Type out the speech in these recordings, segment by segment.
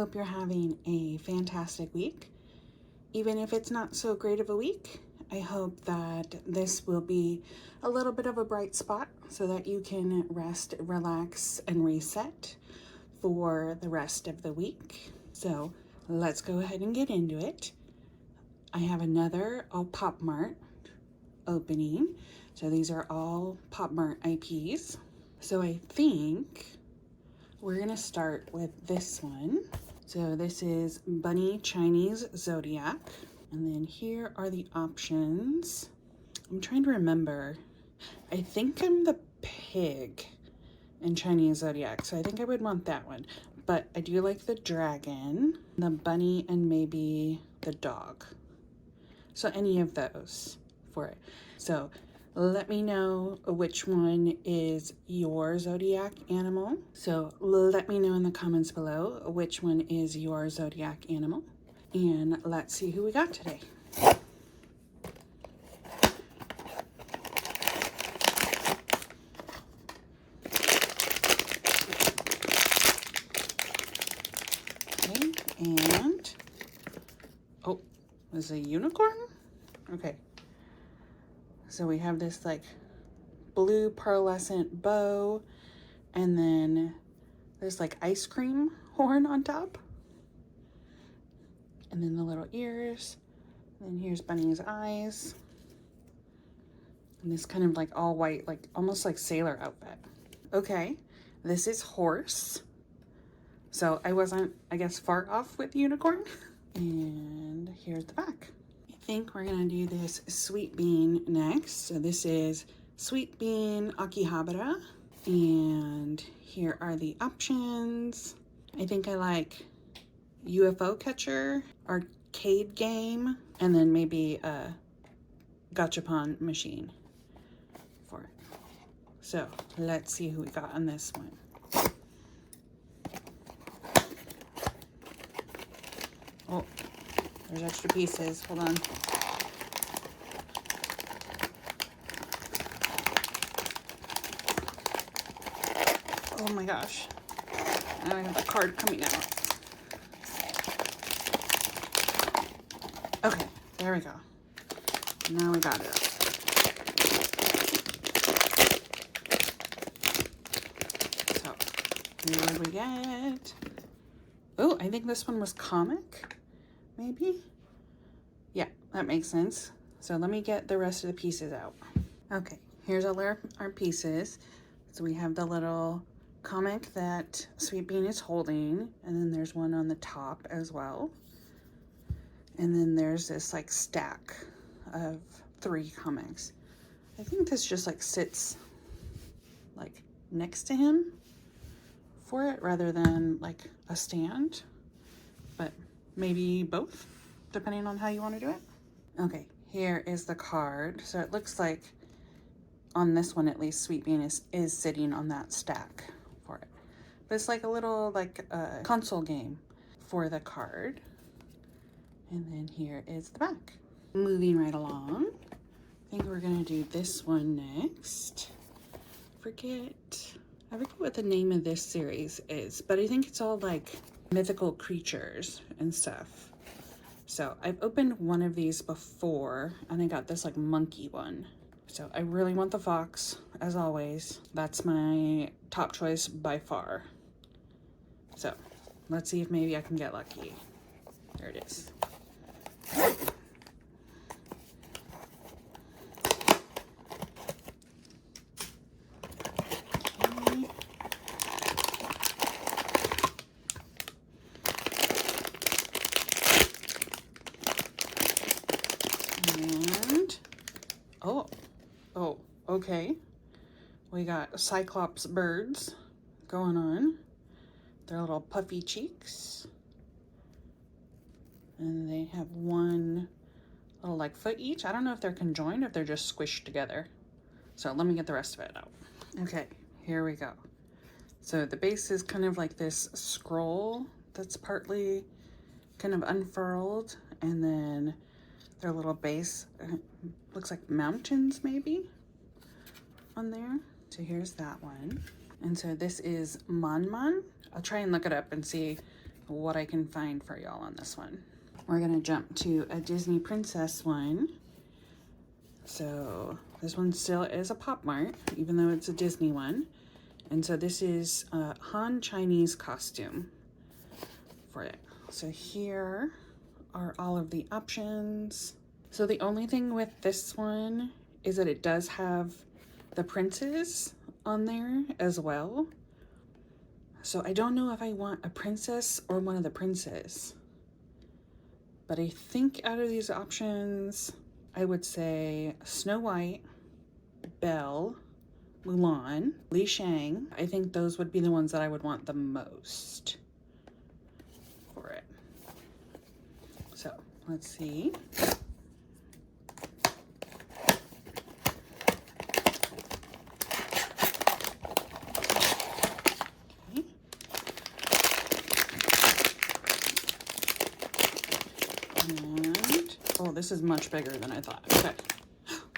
hope you're having a fantastic week. Even if it's not so great of a week, I hope that this will be a little bit of a bright spot so that you can rest, relax, and reset for the rest of the week. So let's go ahead and get into it. I have another PopMart opening. So these are all PopMart IPs. So I think we're gonna start with this one. So this is Bunny Chinese Zodiac. And then here are the options. I'm trying to remember. I think I'm the pig in Chinese Zodiac, so I think I would want that one. But I do like the dragon, the bunny, and maybe the dog. So any of those for it. So let me know which one is your zodiac animal. So let me know in the comments below which one is your zodiac animal. And let's see who we got today. Okay, and oh, is it a unicorn? Okay. So we have this like blue pearlescent bow, and then there's like ice cream horn on top. And then the little ears. And then here's Bunny's eyes. And this kind of like all white, like almost like sailor outfit. Okay, this is horse. So I wasn't, I guess, far off with unicorn. And here's the back. I think we're gonna do this sweet bean next. So this is sweet bean Akihabara. And here are the options. I think I like UFO catcher, arcade game, and then maybe a gachapon machine for it. So let's see who we got on this one. Oh, there's extra pieces. Hold on. Oh my gosh. Now I have the card coming out. Okay, there we go. Now we got it. So, here we get. Oh, I think this one was comic, maybe? Yeah, that makes sense. So let me get the rest of the pieces out. Okay, here's all our pieces. So we have the little comic that Sweet Bean is holding, and then there's one on the top as well. And then there's this like stack of 3 comics. I think this just like sits like next to him for it rather than like a stand, but maybe both depending on how you want to do it. Okay, here is the card. So it looks like on this one at least Sweet Bean is sitting on that stack for it. But it's like a little like console game for the card. And then here is the back. Moving right along. I think we're gonna do this one next. I forget what the name of this series is, but I think it's all like mythical creatures and stuff. So I've opened one of these before, and I got this like monkey one. So I really want the fox, as always. That's my top choice by far. So let's see if maybe I can get lucky. There it is. And oh, okay. We got Cyclops birds going on. Their little puffy cheeks. And they have one little like foot each. I don't know if they're conjoined or if they're just squished together. So let me get the rest of it out. Okay, here we go. So the base is kind of like this scroll that's partly kind of unfurled, and then their little base looks like mountains maybe on there. So here's that one. And so this is Mon Mon. I'll try and look it up and see what I can find for y'all on this one. We're gonna jump to a Disney princess one. So this one still is a PopMart, even though it's a Disney one. And so this is a Han Chinese costume for it. So here are all of the options. So the only thing with this one is that it does have the princes on there as well. So I don't know if I want a princess or one of the princes. But I think out of these options, I would say Snow White, Belle, Mulan, Li Shang. I think those would be the ones that I would want the most for it. So let's see. Oh, this is much bigger than I thought. Okay.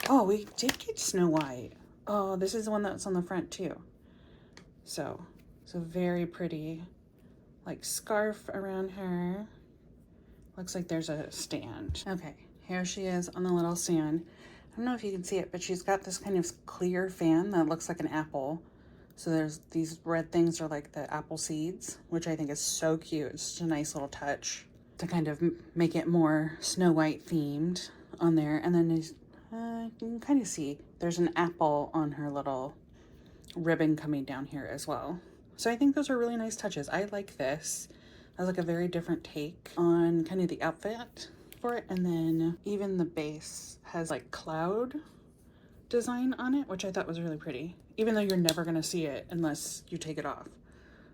Oh, we did get Snow White. Oh, this is the one that's on the front too. So very pretty. Like scarf around her. Looks like there's a stand. Okay, here she is on the little stand. I don't know if you can see it, but she's got this kind of clear fan that looks like an apple. So there's these red things are like the apple seeds, which I think is so cute. It's just a nice little touch to kind of make it more Snow White themed on there. And then you can kind of see there's an apple on her little ribbon coming down here as well. So I think those are really nice touches. I like this as like a very different take on kind of the outfit for it. And then even the base has like cloud design on it, which I thought was really pretty, even though you're never gonna see it unless you take it off,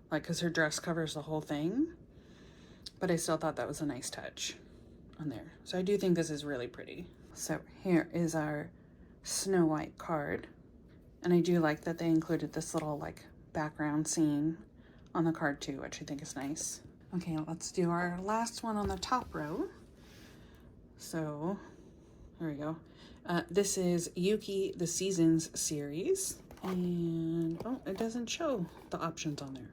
like because her dress covers the whole thing. But I still thought that was a nice touch on there. So I do think this is really pretty. So here is our Snow White card. And I do like that they included this little like background scene on the card too, which I think is nice. Okay, let's do our last one on the top row. So there we go. This is Yuki the Seasons series. And oh, it doesn't show the options on there.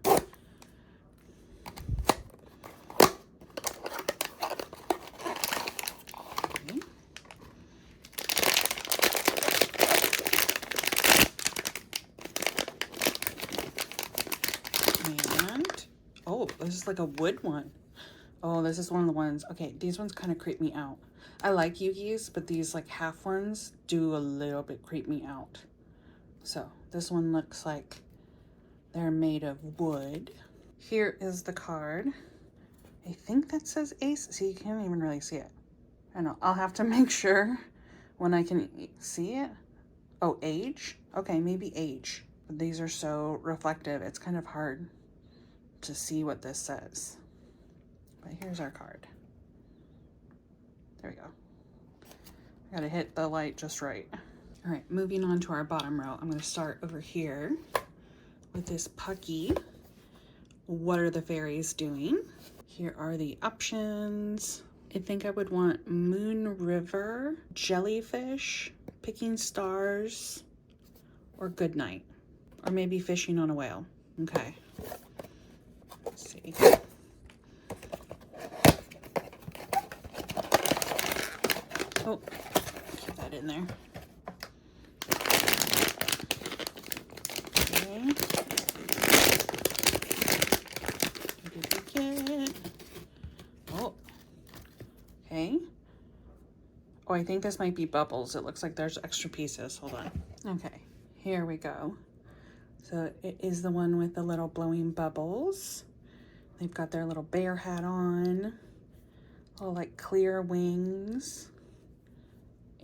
Oh, this is like a wood one. Oh, this is one of the ones. Okay, these ones kind of creep me out. I like Yuki's, but these like half ones do a little bit creep me out. So this one looks like they're made of wood. Here is the card. I think that says Ace. See, you can't even really see it. I don't know. I'll have to make sure when I can see it. Oh, age? Okay, maybe age. But these are so reflective. It's kind of hard to see what this says. But here's our card. There we go. I gotta hit the light just right. All right, moving on to our bottom row. I'm gonna start over here with this Pucky. What are the fairies doing? Here are the options. I think I would want Moon River, Jellyfish, Picking Stars, or Good Night. Or maybe Fishing on a Whale. Okay. Let's see. Oh, keep that in there. Okay. Oh, okay. Oh, I think this might be bubbles. It looks like there's extra pieces. Hold on. Okay, here we go. So it is the one with the little blowing bubbles. They've got their little bear hat on. Little like clear wings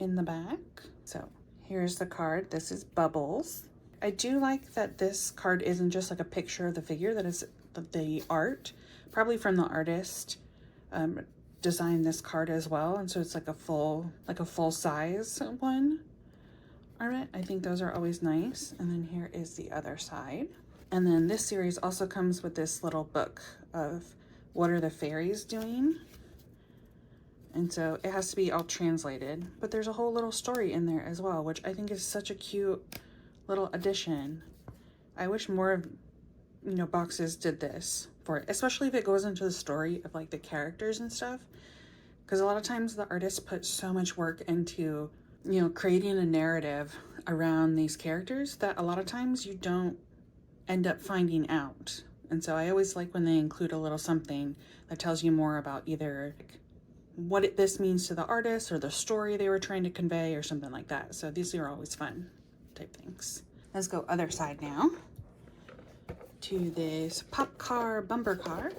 in the back. So here's the card. This is Bubbles. I do like that this card isn't just like a picture of the figure, that is the art, probably from the artist, designed this card as well. And so it's like a full size one. All right, I think those are always nice. And then here is the other side. And then this series also comes with this little book of what are the fairies doing. And so it has to be all translated, but there's a whole little story in there as well, which I think is such a cute little addition. I wish more of, boxes did this for it, especially if it goes into the story of like the characters and stuff. Because a lot of times the artists put so much work into, you know, creating a narrative around these characters that a lot of times you don't end up finding out. And so I always like when they include a little something that tells you more about either what this means to the artist or the story they were trying to convey or something like that. So these are always fun type things. Let's go other side now to this pop car bumper car.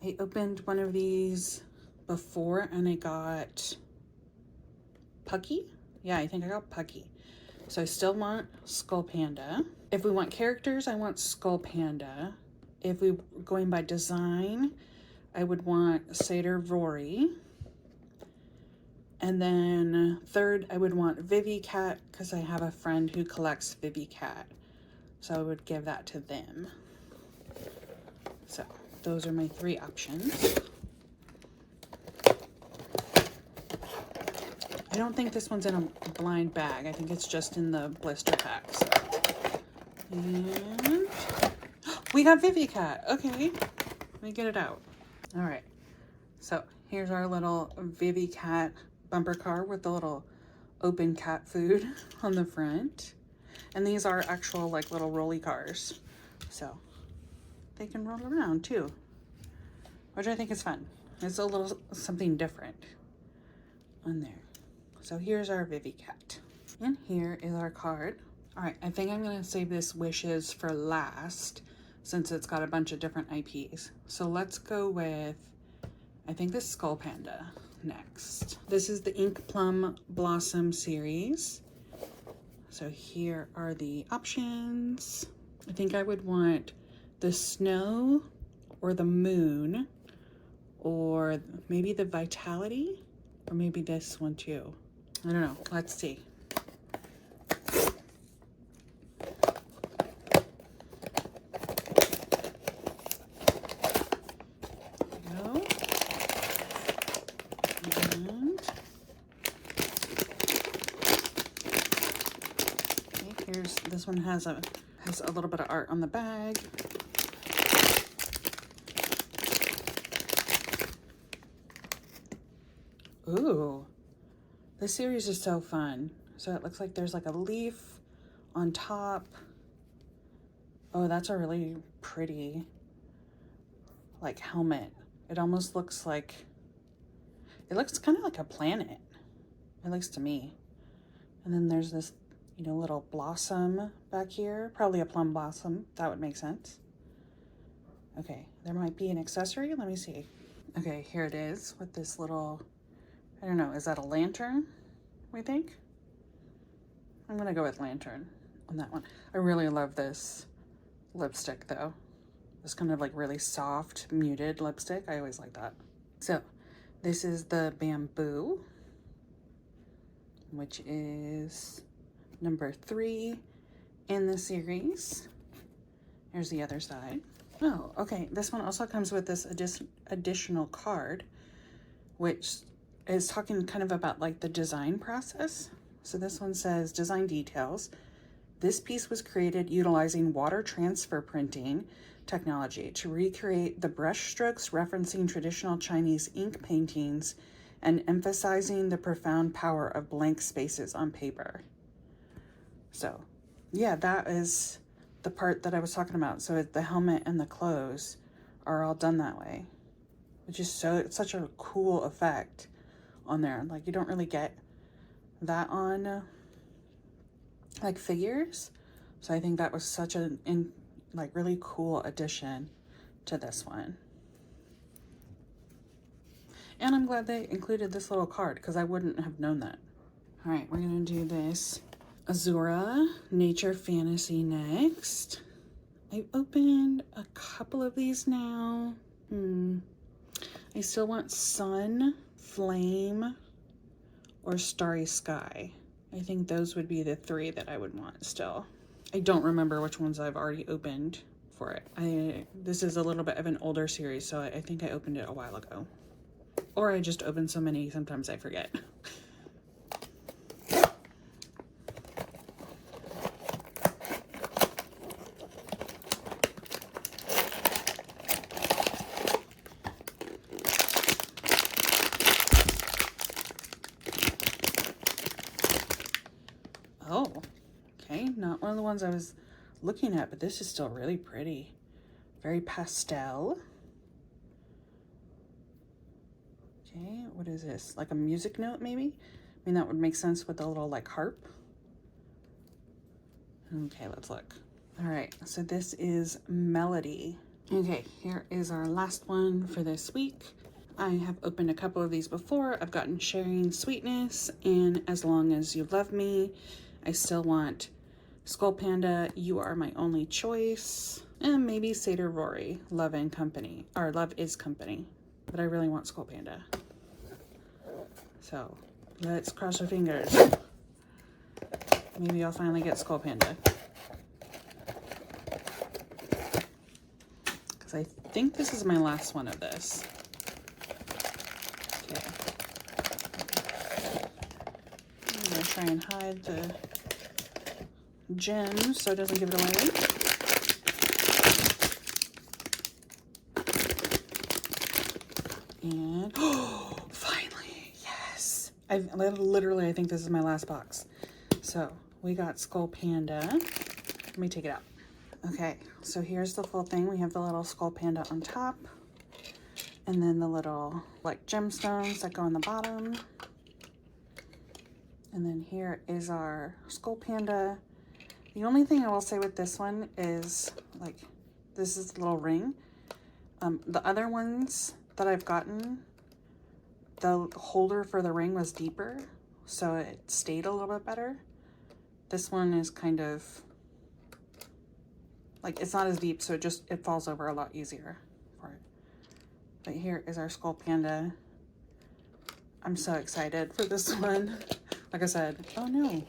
I opened one of these before and I got Pucky. Yeah, I think I got Pucky. So I still want Skullpanda. If we want characters, I want Skullpanda. If we're going by design, I would want Satyr Rory. And then third, I would want Vivy Cat because I have a friend who collects Vivy Cat. So I would give that to them. So those are my 3 options. I don't think this one's in a blind bag. I think it's just in the blister pack. So. And we got Vivy Cat. Okay, let me get it out. All right, so here's our little Vivy Cat bumper car with the little open cat food on the front. And these are actual like little rolly cars. So they can roll around too, which I think is fun. It's a little something different on there. So here's our Vivy Cat. And here is our card. All right, I think I'm gonna save this Wishes for last since it's got a bunch of different IPs. So let's go with, I think this Skullpanda next. This is the Ink Plum Blossom series. So here are the options. I think I would want the snow or the moon or maybe the vitality or maybe this one too. I don't know. Let's see. This one has a little bit of art on the bag. Ooh, this series is so fun. So it looks like there's like a leaf on top. Oh, that's a really pretty like helmet. It almost looks like, it looks kind of like a planet. It looks to me. And then there's this, you know, little blossom back here. Probably a plum blossom. That would make sense. Okay, there might be an accessory. Let me see. Okay, here it is with this little, I don't know, is that a lantern, we think? I'm gonna go with lantern on that one. I really love this lipstick though. This kind of like really soft, muted lipstick. I always like that. So this is the Bamboo, which is number 3 in the series. Here's the other side. Oh, okay. This one also comes with this additional card, which is talking kind of about like the design process. So this one says design details. This piece was created utilizing water transfer printing technology to recreate the brush strokes referencing traditional Chinese ink paintings and emphasizing the profound power of blank spaces on paper. So yeah, that is the part that I was talking about. So the helmet and the clothes are all done that way, which is it's such a cool effect on there. Like you don't really get that on like figures. So I think that was such a like really cool addition to this one. And I'm glad they included this little card because I wouldn't have known that. All right, we're gonna do this Azora Nature Fantasy next. I've opened a couple of these now. I still want Sun, Flame, or Starry Sky. I think those would be the 3 that I would want still. I don't remember which ones I've already opened for it. This is a little bit of an older series, so I think I opened it a while ago. Or I just opened so many, sometimes I forget. Oh, okay. Not one of the ones I was looking at, but this is still really pretty. Very pastel. Okay, what is this? Like a music note, maybe? I mean, that would make sense with the little, like, harp. Okay, let's look. All right, so this is Melody. Okay, here is our last one for this week. I have opened a couple of these before. I've gotten Sharing Sweetness and As Long As You Love Me. I still want Skullpanda, You Are My Only Choice, and maybe Seder Rory, Love and Company, or Love is Company. But I really want Skullpanda. So let's cross our fingers. Maybe I'll finally get Skullpanda. Because I think this is my last one of this. Okay. I'm going to try and hide the gem so it doesn't give it away. And, oh, finally, yes. I think this is my last box. So we got Skullpanda. Let me take it out. Okay, so here's the full thing. We have the little Skullpanda on top, and then the little like gemstones that go on the bottom. And then here is our Skullpanda. The only thing I will say with this one is, like, this is the little ring. The other ones that I've gotten, the holder for the ring was deeper, so it stayed a little bit better. This one is kind of, like, it's not as deep, so it falls over a lot easier for it. But here is our Skullpanda. I'm so excited for this one. Like I said, oh no,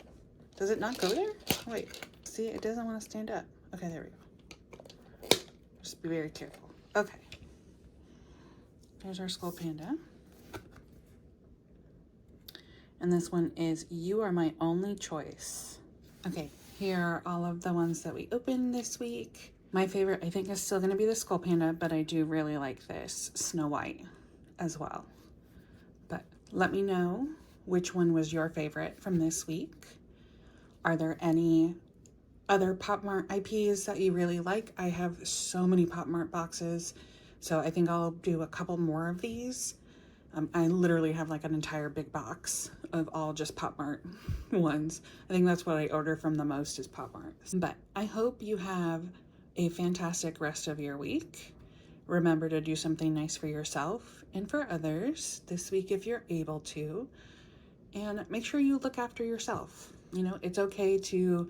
does it not go there? Wait, see, it doesn't want to stand up. Okay, there we go. Just be very careful. Okay. There's our Skullpanda. And this one is You Are My Only Choice. Okay, here are all of the ones that we opened this week. My favorite, I think, is still going to be the Skullpanda, but I do really like this Snow White as well. But let me know which one was your favorite from this week. Are there any other PopMart IPs that you really like? I have so many PopMart boxes, so I think I'll do a couple more of these. I literally have like an entire big box of all just PopMart ones. I think that's what I order from the most is PopMart. But I hope you have a fantastic rest of your week. Remember to do something nice for yourself and for others this week if you're able to. And make sure you look after yourself. You know, it's okay to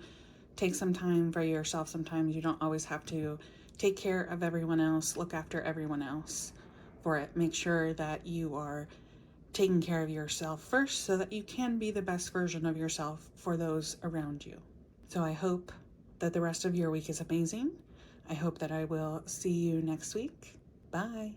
take some time for yourself. Sometimes you don't always have to take care of everyone else, look after everyone else for it. Make sure that you are taking care of yourself first so that you can be the best version of yourself for those around you. So I hope that the rest of your week is amazing. I hope that I will see you next week. Bye.